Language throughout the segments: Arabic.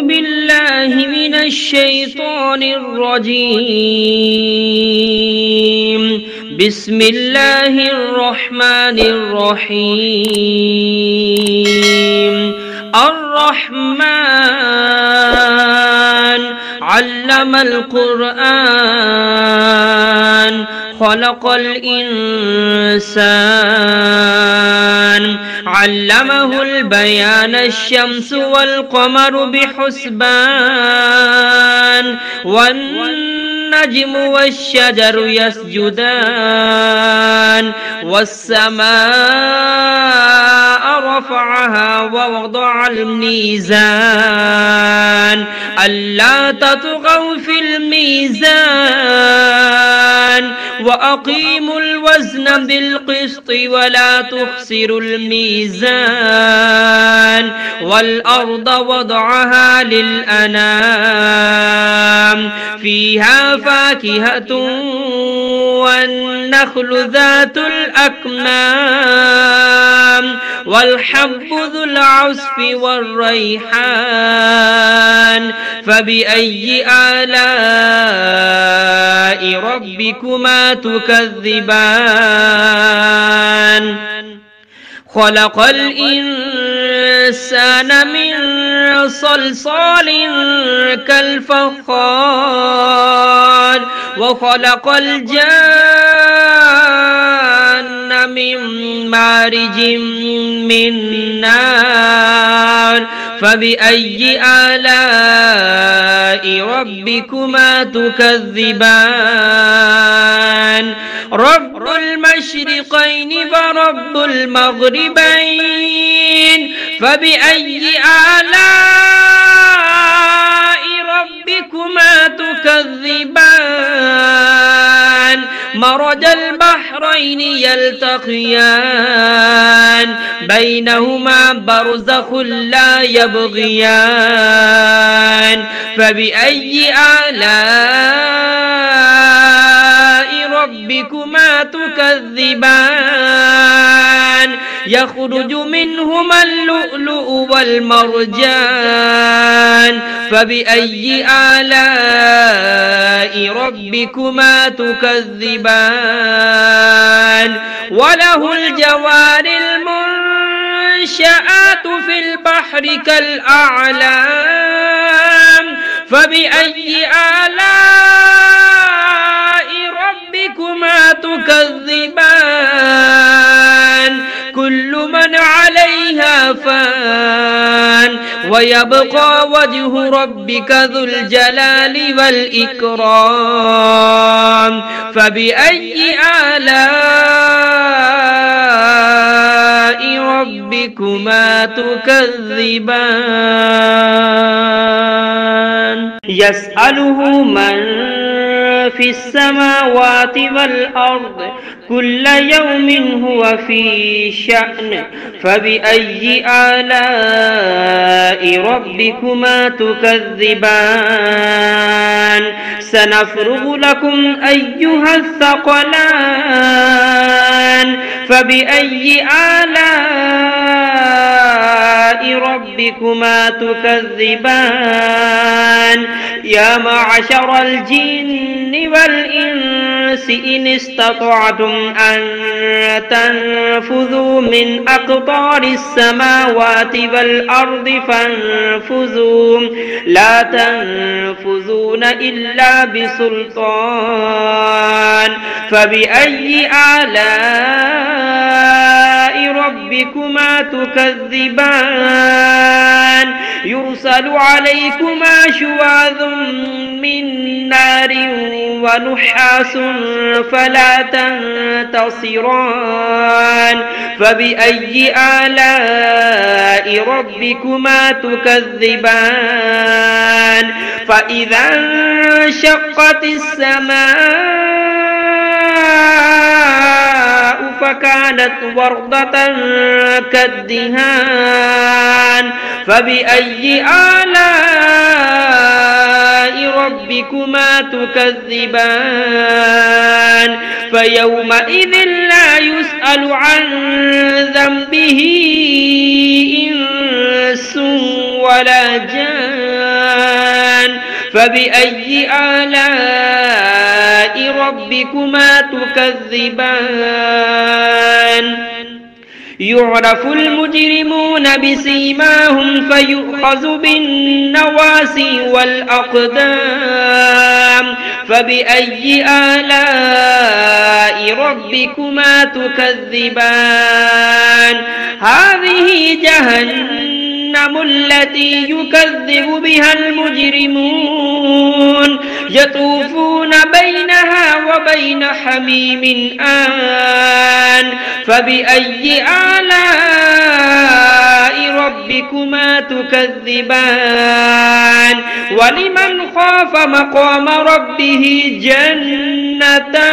بالله من الشيطان الرجيم. بسم الله الرحمن الرحيم. الرحمن علم القرآن خلق الإنسان علمه البيان الشمس والقمر بحسبان والنجم والشجر يسجدان والسماء رفعها ووضع الميزان ألا تطغوا في الميزان وأقيموا الوزن بالقسط ولا تخسروا الميزان والأرض وضعها للأنام فيها فاكهة والنخل ذات الأكمام والحب ذو العصف والريحان فبأي آلاء ربكما تكذبان خلق الإنسان من صلصال كالفخار وخلق الجان من مارج من نار فبأي آلاء ربكما تكذبان رب المشرقين ورب المغربين فبأي آلاء ربكما تكذبان مرج البحرين يلتقيان بينهما برزخ لا يبغيان فبأي آلاء ربكما تكذبان يخرج منهما اللؤلؤ والمرجان فبأي آلاء ربكما تكذبان وله الجوار المنشآت في البحر كالأعلام فبأي آلاء ربكما تكذبان كل من عليها فان ويبقى وجه ربك ذو الجلال والإكرام فبأي آلاء ربكما تكذبان يسأله من في السماوات والأرض كل يوم هو في شأن فبأي آلاء ربكما تكذبان سنفرغ لكم أيها الثقلان فبأي آلاء ربكما تكذبان يا معشر الجن والإنس إن استطعتم أن تنفذوا من أقطار السماوات والأرض فانفذوا لا تنفذون إلا بسلطان فبأي آلاء ربكما تكذبان يرسل عليكما شواظ من نار ونحاس فلا تنتصران فبأي آلاء ربكما تكذبان فإذا انشقت السماء فكانت وردة كالدهان فبأي آلاء ربكما تكذبان فيومئذ لا يسأل عن ذنبه إنس ولا جان فبأي آلاء ربكما تكذبان يعرف المجرمون بسيماهم فيؤخذ بالنواسي والأقدام فبأي آلاء ربكما تكذبان هذه جهنم التي يكذب بها المجرمون يطوفون بينها وبين حميم آن فبأي آلاء ربكما تكذبان ولمن خاف مقام ربه جنتان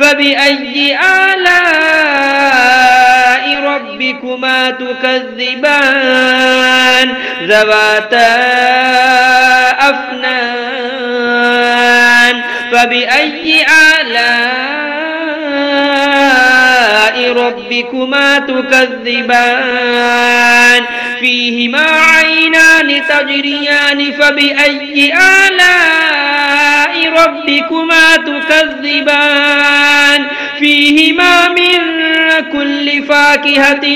فبأي آلاء ربكما تكذبان ذواتا أفنان فبأي آلاء ربكما تكذبان فيهما عينان تجريان فبأي آلاء ربكما تكذبان فيهما من كل فاكهة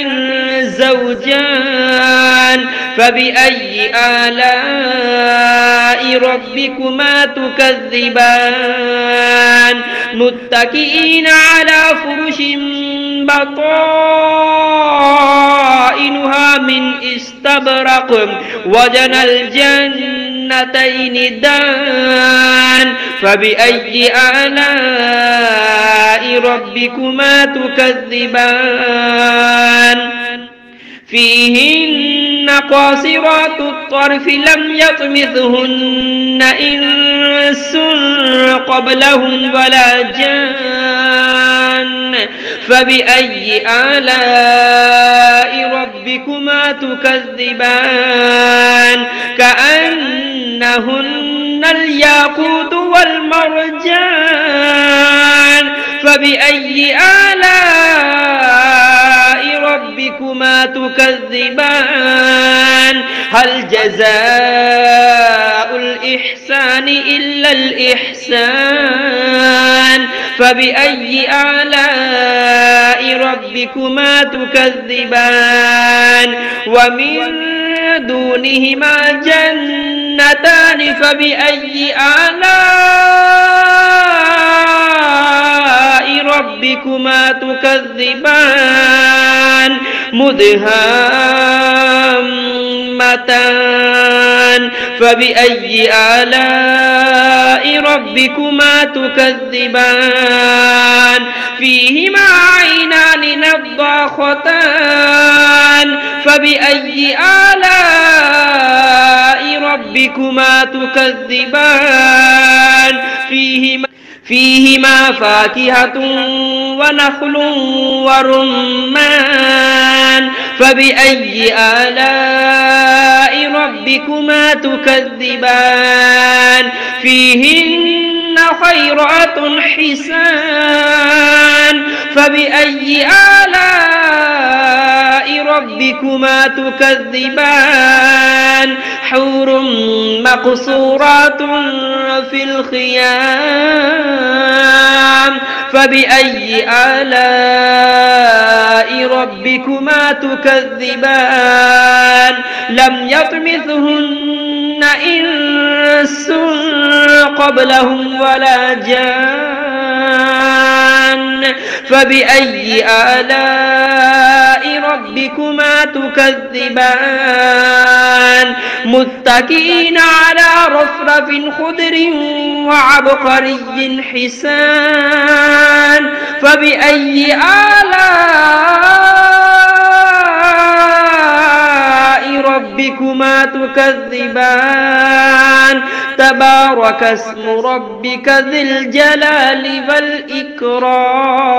زوجان فبأي آلاء ربكما تكذبان متكئين على فرش بطائنها من استبرق وجنى الجنتين دان فبأي آلاء ربكما تكذبان فيهن قاصرات الطرف لم يطمثهن إنس قبلهم ولا جان فبأي آلاء ربكما تكذبان كأنهن الياقوت والمرجان فبأي آلاء ربكما تكذبان هل جزاء الإحسان إلا الإحسان فبأي آلاء ربكما تكذبان ومن دونهما جنتان فبأي آلاء ربكما تكذبان مدهامتان فبأي آلاء ربكما تكذبان فيهما عينان نضاختان فبأي آلاء ربكما تكذبان فيهما فاكهة ونخل ورمان فبأي آلاء ربكما تكذبان فيهن خيرات حسان فبأي آلاء ربكما تكذبان حور مقصورات في الخيام فبأي آلاء ربكما تكذبان لم يطمثهن إنس قبلهم ولا جان فبأي آلاء ربكما تكذبان متكئين على رفرف خضر وعبقري حسان فبأي آلاء ربكما تكذبان تبارك اسم ربك ذي الجلال والإكرام